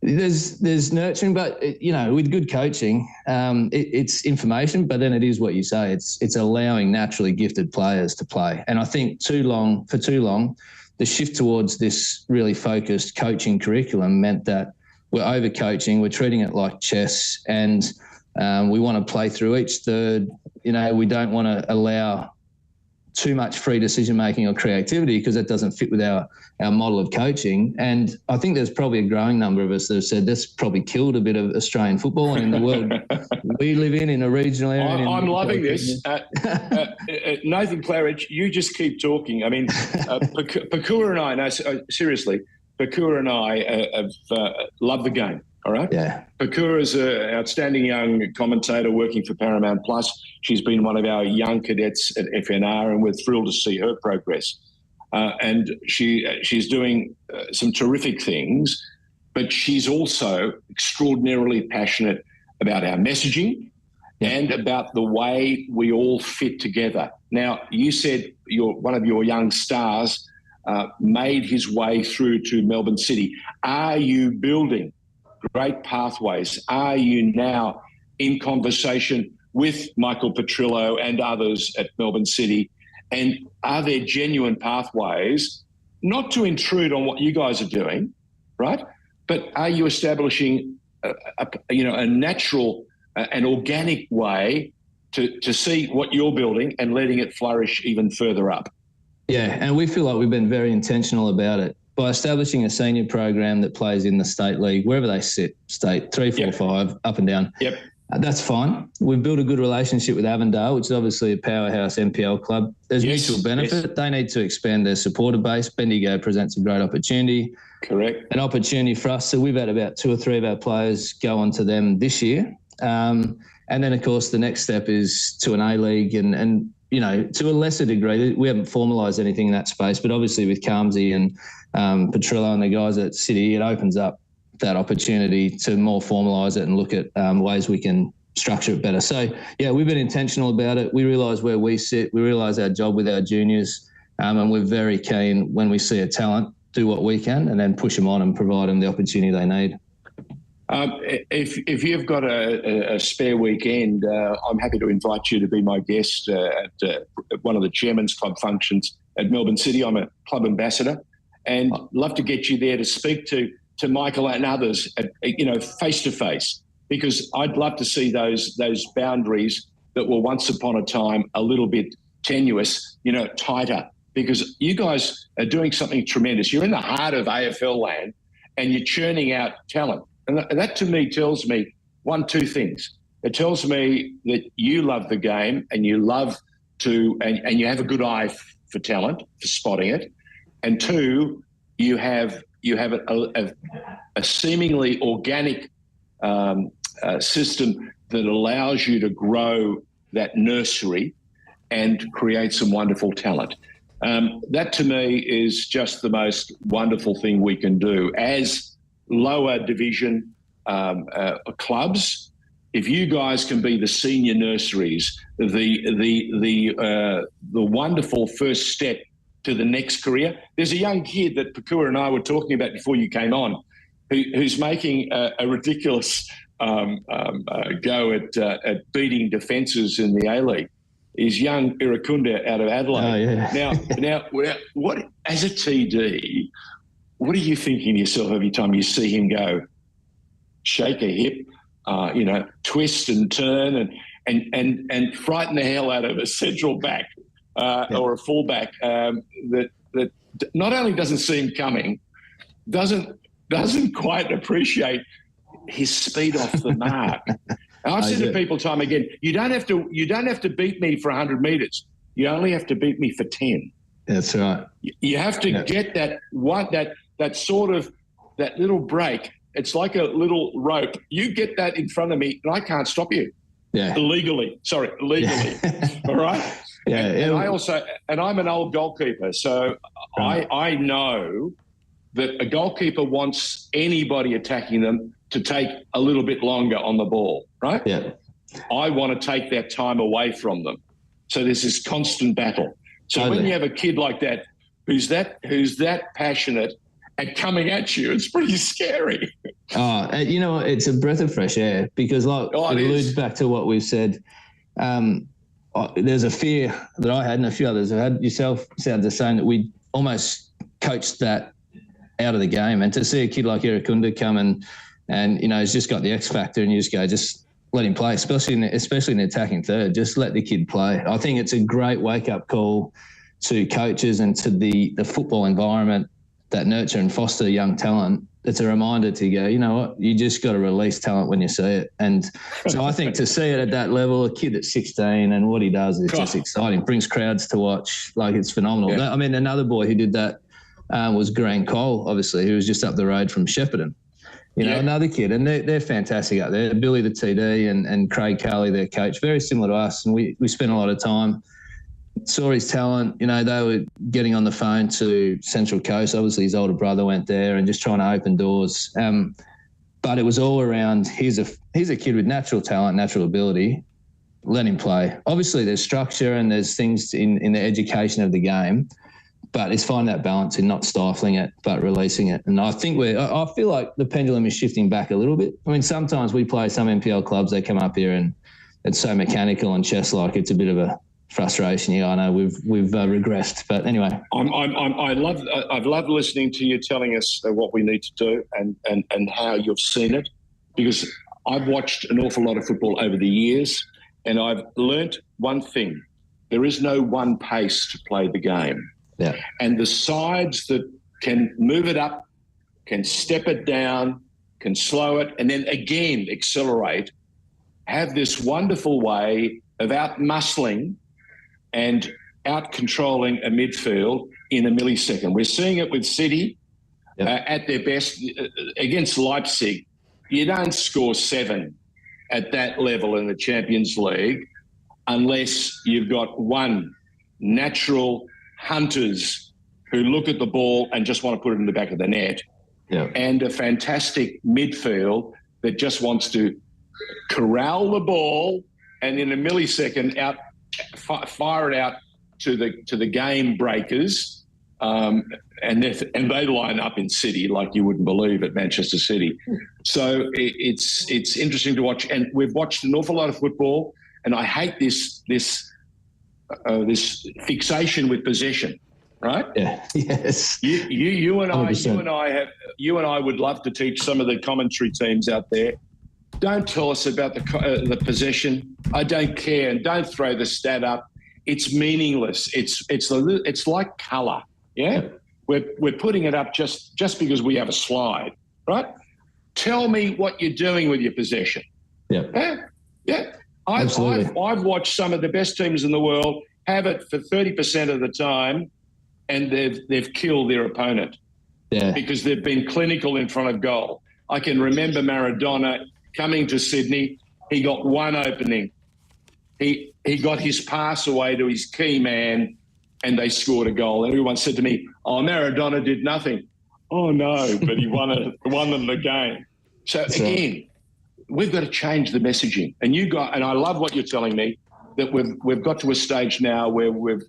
there's nurturing, but with good coaching, it's information, but then it is what you say. It's allowing naturally gifted players to play. And I think for too long, the shift towards this really focused coaching curriculum meant that we're over-coaching, we're treating it like chess, and we want to play through each third. We don't want to allow too much free decision-making or creativity, because that doesn't fit with our model of coaching. And I think there's probably a growing number of us that have said that's probably killed a bit of Australian football, and in the world we live in a regional area. I'm loving this. Nathan Claridge, you just keep talking. I mean, Pakua and I, no, seriously, Pakua and I have loved the game. all right? Yeah. Pakura is an outstanding young commentator working for Paramount Plus. She's been one of our young cadets at FNR, and we're thrilled to see her progress. And she's doing some terrific things, but she's also extraordinarily passionate about our messaging and about the way we all fit together. Now, you said one of your young stars made his way through to Melbourne City. Are you building great pathways? Are you now in conversation with Michael Petrillo and others at Melbourne City? And are there genuine pathways, not to intrude on what you guys are doing, right? But are you establishing a natural and organic way to see what you're building and letting it flourish even further up? Yeah, and we feel like we've been very intentional about it. By establishing a senior program that plays in the state league, wherever they sit, state 3, 4, 5, up and down. Yep. That's fine. We've built a good relationship with Avondale, which is obviously a powerhouse NPL club. There's mutual benefit. Yes. They need to expand their supporter base. Bendigo presents a great opportunity. Correct. An opportunity for us. So we've had about 2 or 3 of our players go on to them this year. And then, of course, the next step is to an A-League and you know, to a lesser degree, we haven't formalised anything in that space, but obviously with Carmsy and Petrillo and the guys at City, it opens up that opportunity to more formalise it and look at ways we can structure it better. So, yeah, we've been intentional about it. We realise where we sit. We realise our job with our juniors, and we're very keen when we see a talent, do what we can and then push them on and provide them the opportunity they need. If you've got a spare weekend, I'm happy to invite you to be my guest at one of the Chairman's Club functions at Melbourne City. I'm a club ambassador and love to get you there to speak to Michael and others, face to face, because I'd love to see those boundaries that were once upon a time a little bit tenuous, tighter, because you guys are doing something tremendous. You're in the heart of AFL land and you're churning out talent. And that to me tells me 2 things. It tells me that you love the game and you love to, and you have a good eye for talent, for spotting it. And 2, you have a seemingly organic system that allows you to grow that nursery and create some wonderful talent. That to me is just the most wonderful thing we can do as lower division clubs. If you guys can be the senior nurseries, the wonderful first step to the next career. There's a young kid that Pakura and I were talking about before you came on, who's making a ridiculous go at beating defences in the A-League. He's young Irukunda out of Adelaide. Oh, yeah. Now, what as a TD, what are you thinking to yourself every time you see him go, shake a hip, twist and turn and frighten the hell out of a central back or a fullback that not only doesn't see him coming, doesn't quite appreciate his speed off the mark. And I've said to people time again, you don't have to beat me for 100 metres. You only have to beat me for 10. That's right. You have to get that little break. It's like a little rope. You get that in front of me, and I can't stop you. Yeah. Illegally. All right. Yeah. And I'm an old goalkeeper, so right. I know that a goalkeeper wants anybody attacking them to take a little bit longer on the ball, right? Yeah. I want to take that time away from them. So there's this constant battle. So totally. When you have a kid like that, who's that passionate and coming at you, it's pretty scary. It's a breath of fresh air because, it alludes back to what we've said. There's a fear that I had and a few others have had. Yourself sounds the same, that we almost coached that out of the game. And to see a kid like Irukunda come and he's just got the X factor, and you just go, just let him play, especially in the attacking third. Just let the kid play. I think it's a great wake-up call to coaches and to the football environment that nurture and foster young talent. It's a reminder to go, you know what, you just got to release talent when you see it. And so I think to see it at that level, a kid at 16 and what he does is just exciting, brings crowds to watch. Like, it's phenomenal. Yeah. I mean, another boy who did that was Green Cole, obviously, who was just up the road from Shepparton. another kid. And they're fantastic out there. Billy, the TD, and Craig Kelly, their coach, very similar to us. And we spent a lot of time, saw his talent. They were getting on the phone to Central Coast. Obviously, his older brother went there and just trying to open doors. But it was all around, he's a kid with natural talent, natural ability. Let him play. Obviously, there's structure and there's things in the education of the game, but it's finding that balance in not stifling it, but releasing it. And I think I feel like the pendulum is shifting back a little bit. I mean, sometimes we play some NPL clubs, they come up here and it's so mechanical and chess-like, it's a bit of a frustration. I know we've regressed, but anyway. I've loved listening to you telling us what we need to do and how you've seen it, because I've watched an awful lot of football over the years. And I've learnt one thing. There is no one pace to play the game. Yeah. And the sides that can move it up, can step it down, can slow it, and then again accelerate, have this wonderful way of out-muscling and out-controlling a midfield in a millisecond. We're seeing it with City at their best. Against Leipzig, you don't score 7 at that level in the Champions League unless you've got one natural hunters who look at the ball and just want to put it in the back of the net, and a fantastic midfield that just wants to corral the ball and in a millisecond fire it out to the game breakers. And they line up in City like you wouldn't believe at Manchester City. So it's interesting to watch, and we've watched an awful lot of football. And I hate this fixation with possession, right? Yeah. Yes. You and I would love to teach some of the commentary teams out there. Don't tell us about the possession. I don't care, and don't throw the stat up. It's meaningless. It's like colour. Yeah, we're putting it up just because we have a slide, right? Tell me what you're doing with your possession. Yeah. I've watched some of the best teams in the world have it for 30% of the time, and they've killed their opponent because they've been clinical in front of goal. I can remember Maradona coming to Sydney. He got one opening. He got his pass away to his key man, and they scored a goal. And everyone said to me, "Oh, Maradona did nothing." Oh no, but he won them the game. So again, we've got to change the messaging. And I love what you're telling me, that we've got to a stage now where we've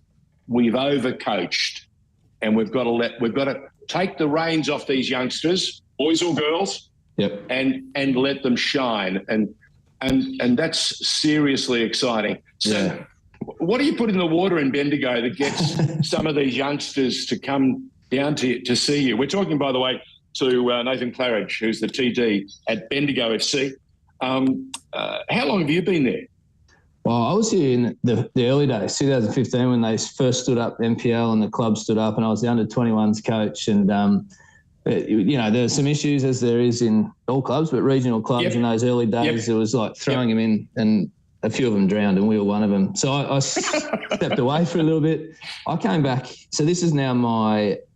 overcoached, and we've got to take the reins off these youngsters, boys or girls, and let them shine. And that's seriously exciting. So what do you put in the water in Bendigo that gets some of these youngsters to come down to see you? We're talking, by the way, to Nathan Claridge, who's the TD at Bendigo FC. How long have you been there? Well, I was here in the early days, 2015, when they first stood up, NPL, and the club stood up, and I was the under-21s coach. And, there are some issues, as there is in all clubs, but regional clubs in those early days, it was like throwing them in, and a few of them drowned, and we were one of them. So I stepped away for a little bit. I came back. So this is now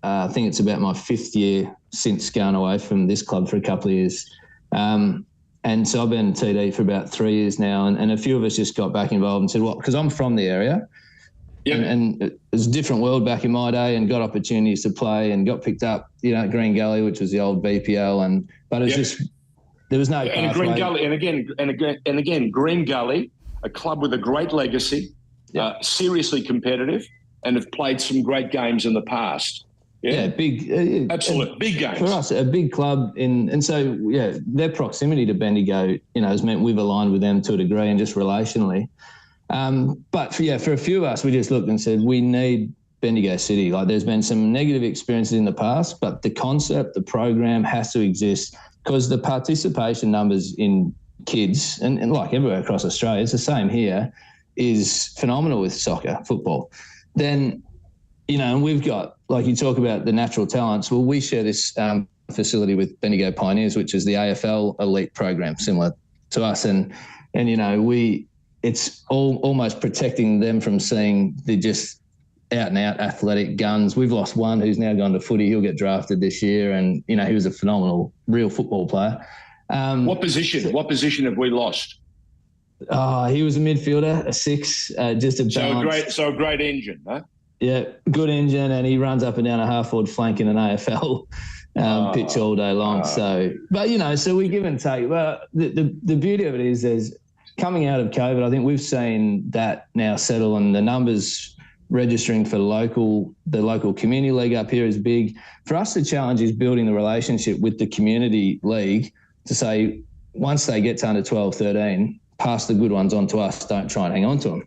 I think it's about my 5th year since going away from this club for a couple of years. And so I've been TD for about 3 years now, and a few of us just got back involved and said, well, because I'm from the area, and it was a different world back in my day, and got opportunities to play and got picked up, at Green Gully, which was the old BPL, but it was just, there was no pathway. Green Gully, and again, Green Gully, a club with a great legacy, seriously competitive, and have played some great games in the past. Yeah, big, absolute big games for us. A big club, and so their proximity to Bendigo, has meant we've aligned with them to a degree, and just relationally. But for a few of us, we just looked and said we need Bendigo City. Like, there's been some negative experiences in the past, but the concept, the program has to exist, because the participation numbers in kids, and like everywhere across Australia, it's the same here, is phenomenal with soccer, football. Then, and we've got, like you talk about the natural talents. Well, we share this facility with Bendigo Pioneers, which is the AFL elite program, similar to us. And it's almost protecting them from seeing the just out-and-out athletic guns. We've lost one who's now gone to footy. He'll get drafted this year, and, you know, he was a phenomenal, real football player. What position? What position have we lost? He was a midfielder, a 6, just a balance. So a great engine, huh? Yeah, good engine, and he runs up and down a half-forward flank in an AFL pitch all day long. So, but, you know, so we give and take. But the beauty of it is there's coming out of COVID, I think we've seen that now settle, and the numbers registering for the local community league up here is big. For us, the challenge is building the relationship with the community league to say, once they get to under 12, 13, pass the good ones on to us, don't try and hang on to them.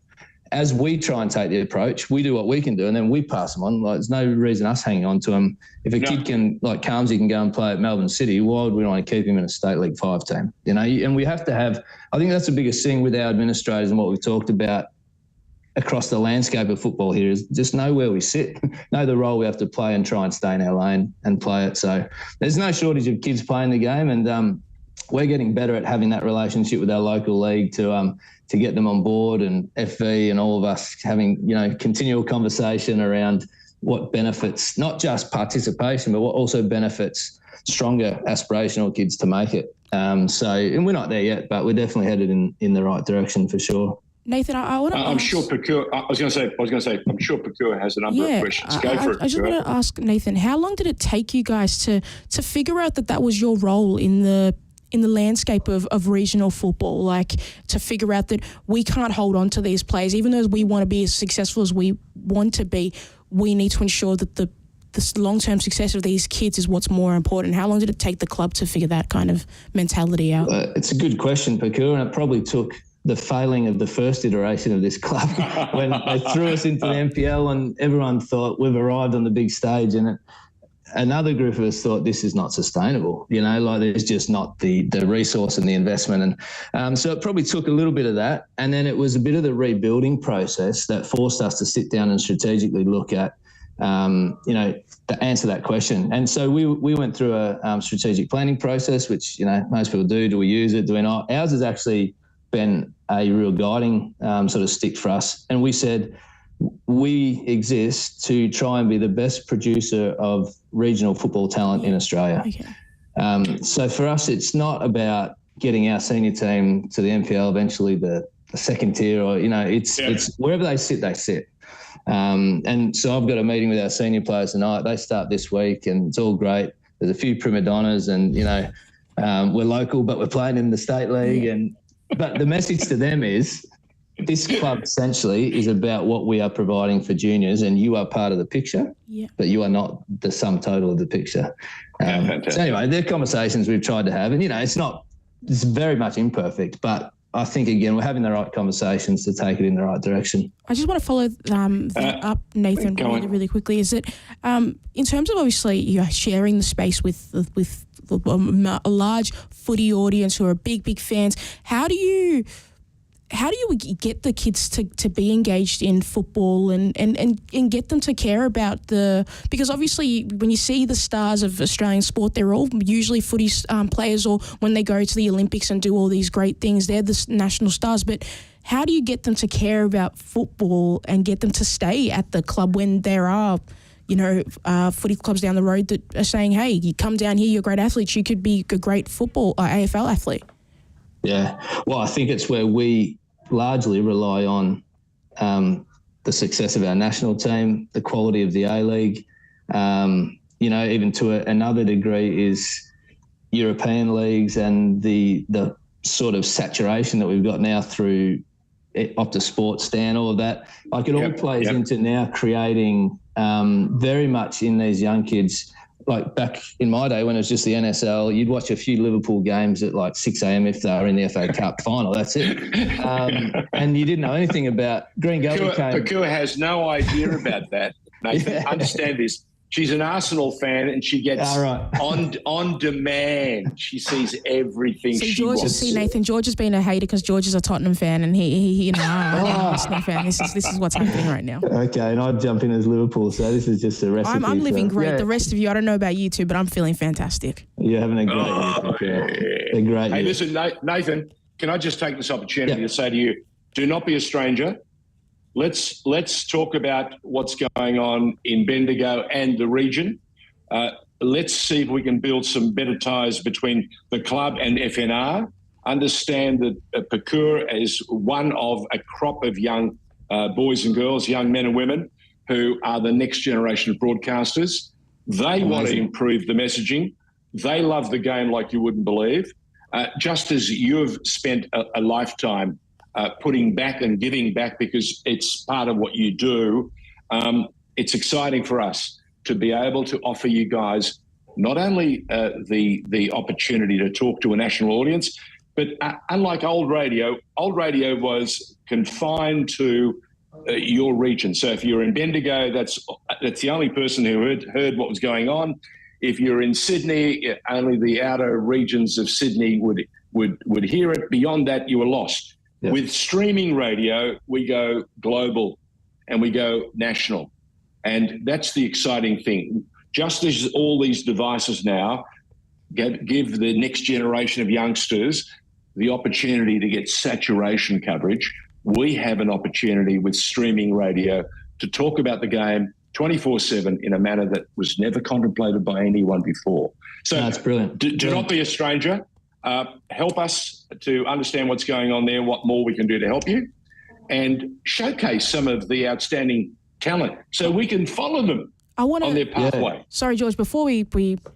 As we try and take the approach, we do what we can do, and then we pass them on. Like, there's no reason us hanging on to them. If a kid can, like Carmsy can go and play at Melbourne City, why would we want to keep him in a State League 5 team? You know, and we have to have, I think that's the biggest thing with our administrators and what we've talked about across the landscape of football here is just know where we sit, know the role we have to play and try and stay in our lane and play it. So there's no shortage of kids playing the game, and we're getting better at having that relationship with our local league to get them on board, and FV and all of us having, you know, continual conversation around what benefits not just participation, but what also benefits stronger aspirational kids to make it. So, and we're not there yet, but we're definitely headed in the right direction for sure. Nathan, I want to I'm sure Pekua. I was going to say. I'm sure Pekua has a number of questions. Go for it. I just want to ask Nathan, how long did it take you guys to figure out that was your role in the landscape of regional football, like to figure out that we can't hold on to these players, even though we want to be as successful as we want to be, we need to ensure that the long-term success of these kids is what's more important. How long did it take the club to figure that kind of mentality out? It's a good question, Pekua, and it probably took the failing of the first iteration of this club when they threw us into the NPL and everyone thought we've arrived on the big stage, and another group of us thought this is not sustainable. You know, like there's just not the resource and the investment. And so it probably took a little bit of that. And then it was a bit of the rebuilding process that forced us to sit down and strategically look at, you know, to answer that question. And so we went through a strategic planning process, which, you know, most people do. Do we use it? Do we not? Ours has actually been a real guiding sort of stick for us. And we said, we exist to try and be the best producer of regional football talent in Australia. Okay. So for us, it's not about getting our senior team to the NPL, eventually the second tier, or, you know, it's wherever they sit, they sit. And so I've got a meeting with our senior players tonight. They start this week and it's all great. There's a few prima donnas and, you know, we're local, but we're playing in the state league. But the message to them is, this club essentially is about what we are providing for juniors, and you are part of the picture, but you are not the sum total of the picture. So anyway, they're conversations we've tried to have, and, you know, it's very much imperfect, but I think, again, we're having the right conversations to take it in the right direction. I just want to follow that up, Nathan, really quickly. Is it, in terms of obviously you're sharing the space with a large footy audience who are big fans, how do you get the kids to be engaged in football and get them to care about because obviously when you see the stars of Australian sport, they're all usually footy players, or when they go to the Olympics and do all these great things, they're the national stars. But how do you get them to care about football and get them to stay at the club when there are, you know, footy clubs down the road that are saying, hey, you come down here, you're a great athlete, you could be a great football AFL athlete? Yeah, well, I think it's where we largely rely on the success of our national team, the quality of the A-League, you know, even to another degree is European leagues and the sort of saturation that we've got now through Optus Sports, Stan, all of that. Like it all plays into now creating very much in these young kids. Like back in my day when it was just the NSL, you'd watch a few Liverpool games at like 6 a.m. if they were in the FA Cup final. That's it. And you didn't know anything about Green Gully. Pekua has no idea about that. Nathan, understand this. She's an Arsenal fan and she gets on demand. She sees everything she wants. See, Nathan, George has been a hater because George is a Tottenham fan and he you know, I'm an Arsenal fan. This is what's happening right now. Okay, and I'd jump in as Liverpool, so this is just a recipe. I'm living great. Yeah. The rest of you, I don't know about you two, but I'm feeling fantastic. You're having a great year. A great year. Hey, listen, Nathan, can I just take this opportunity to say to you, do not be a stranger let's talk about what's going on in Bendigo and the region. Let's see if we can build some better ties between the club and FNR. Understand that Pakur is one of a crop of young boys and girls, young men and women who are the next generation of broadcasters. They want to improve the messaging. They love the game like you wouldn't believe. Just as you've spent a lifetime putting back and giving back because it's part of what you do, it's exciting for us to be able to offer you guys not only the opportunity to talk to a national audience, but unlike old radio was confined to your region. So if you're in Bendigo, that's the only person who heard what was going on. If you're in Sydney, only the outer regions of Sydney would hear it. Beyond that, you were lost. Yeah. With streaming radio, we go global and we go national. And that's the exciting thing. Just as all these devices now give the next generation of youngsters the opportunity to get saturation coverage, we have an opportunity with streaming radio to talk about the game 24/7 in a manner that was never contemplated by anyone before. So that's brilliant. Do not be a stranger. Help us to understand what's going on there, what more we can do to help you, and showcase some of the outstanding talent so we can follow them on their pathway. Yeah. Sorry, George, before we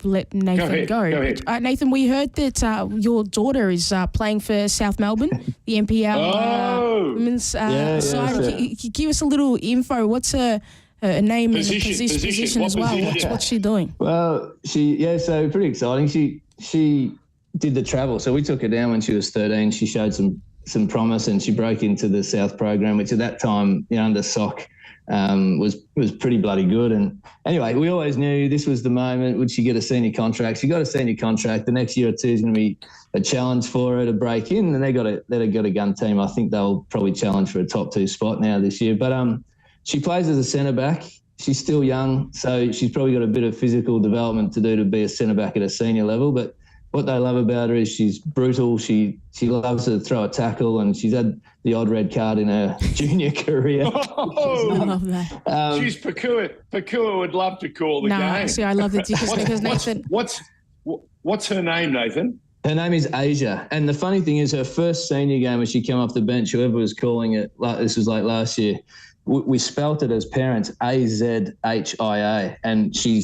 let Nathan go ahead. Nathan, we heard that your daughter is playing for South Melbourne, the NPL women's side. Can you give us a little info? What's her name and position as well? What's she doing? Well, so pretty exciting. She did the travel. So we took her down when she was 13. She showed some promise and she broke into the South program, which at that time, under SOC, was pretty bloody good. And anyway, we always knew this was the moment. Would she get a senior contract? She got a senior contract. The next year or two is going to be a challenge for her to break in, and they got a gun team. I think they'll probably challenge for a top 2 spot now this year. But she plays as a centre back. She's still young, so she's probably got a bit of physical development to do to be a centre back at a senior level. But what they love about her is she's brutal. She loves to throw a tackle, and she's had the odd red card in her junior career. I love that. She's Pakur. Pakur would love to call the game. Actually, I love the because Nathan. What's her name, Nathan? Her name is Asia. And the funny thing is her first senior game when she came off the bench, whoever was calling it, this was like last year, we spelt it as parents, Azhia, and she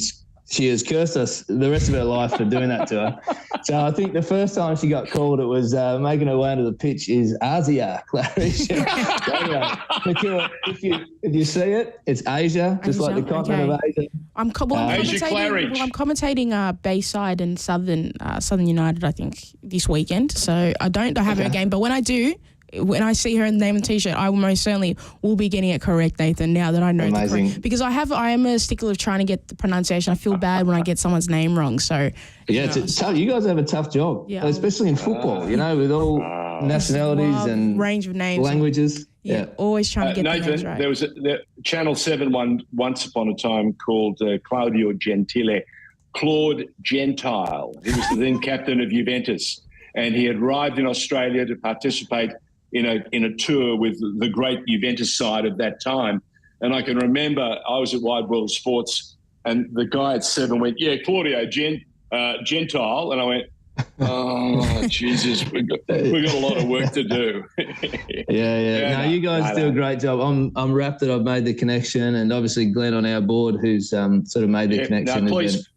has cursed us the rest of her life for doing that to her. So I think the first time she got called, it was making her way onto the pitch is Asia, Claridge. Anyway, if you see it, it's Asia, just like the continent of Asia. I'm commentating Bayside and Southern United, I think, this weekend. So I don't have her game, but when I do, when I see her in the name and T-shirt, I most certainly will be getting it correct, Nathan, now that I know the correct. Because I am a stickler of trying to get the pronunciation. I feel bad when I get someone's name wrong. So it's tough. You guys have a tough job, especially in football, with all nationalities and range of names, languages. Always trying to get Nathan, the names right. There was Channel 7 one once upon a time called Claudio Gentile, Claude Gentile. He was the then captain of Juventus, and he had arrived in Australia to participate in a tour with the great Juventus side of that time. And I can remember I was at Wide World Sports and the guy at 7 went, Claudio Gentile. And I went, oh, Jesus, we've got a lot of work to do. You guys do a great job. I'm wrapped that I've made the connection, and obviously Glenn on our board who's sort of made the connection. Please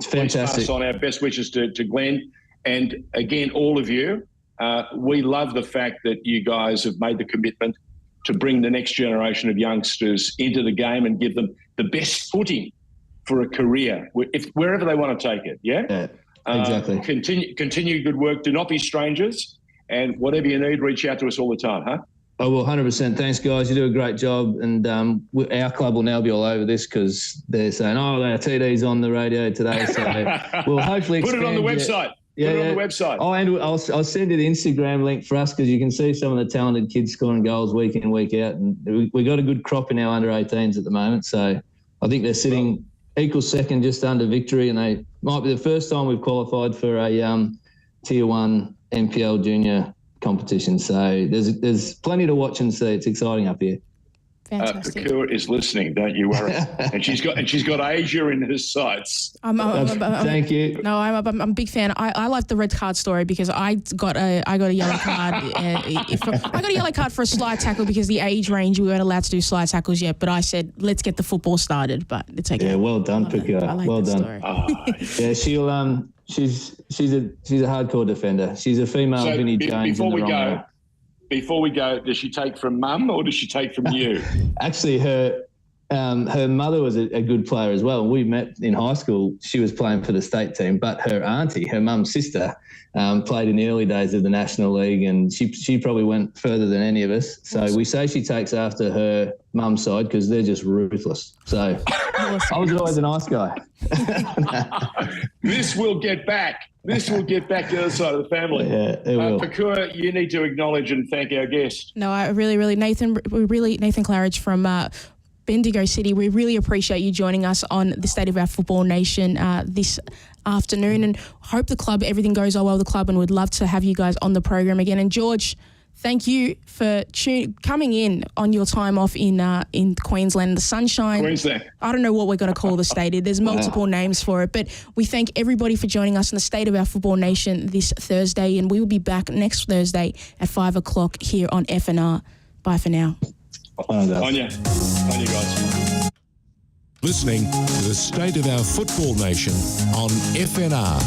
fantastic. Pass on our best wishes to Glenn. And again, all of you, we love the fact that you guys have made the commitment to bring the next generation of youngsters into the game and give them the best footing for a career, wherever they want to take it. Yeah, exactly. Continue good work. Do not be strangers. And whatever you need, reach out to us all the time, huh? Oh, well, 100%. Thanks, guys. You do a great job. And our club will now be all over this because they're saying, our TD's on the radio today. So we'll hopefully put it on the website. Put it on the website. Oh, and I'll send you the Instagram link for us because you can see some of the talented kids scoring goals week in, week out. And we got a good crop in our under-18s at the moment. So I think they're sitting equal second, just under victory. And they might be the first time we've qualified for a Tier 1 NPL junior competition. So there's plenty to watch and see. It's exciting up here. Fantastic. Pakua is listening. Don't you worry. and she's got Asia in her sights. Thank you. No, I'm a big fan. I like the red card story because I got a yellow card. I got a yellow card for a slide tackle because the age range we weren't allowed to do slide tackles yet. But I said let's get the football started. But it's okay. Yeah, well done, Pakua. Well done. Yeah, she'll she's a hardcore defender. She's a female Vinnie Jones. Before we go, does she take from mum or does she take from you? Actually, her mother was a good player as well. We met in high school. She was playing for the state team, but her auntie, her mum's sister, played in the early days of the National League, and she probably went further than any of us. So we say she takes after her mum's side because they're just ruthless. So I was always a nice guy. This will get back. This will get back to the other side of the family. Yeah, it will. Pakua, you need to acknowledge and thank our guest. No, I really, Nathan Claridge from Bendigo City. We really appreciate you joining us on the State of Our Football Nation this afternoon, and hope everything goes well with the club, and would love to have you guys on the program again. And George, thank you for coming in on your time off in Queensland, the sunshine. Queensland. I don't know what we're going to call the state. There's multiple names for it, but we thank everybody for joining us in the State of Our Football Nation this Thursday, and we will be back next Thursday at 5 o'clock here on FNR. Bye for now. On you guys. Listening to the State of Our Football Nation on FNR.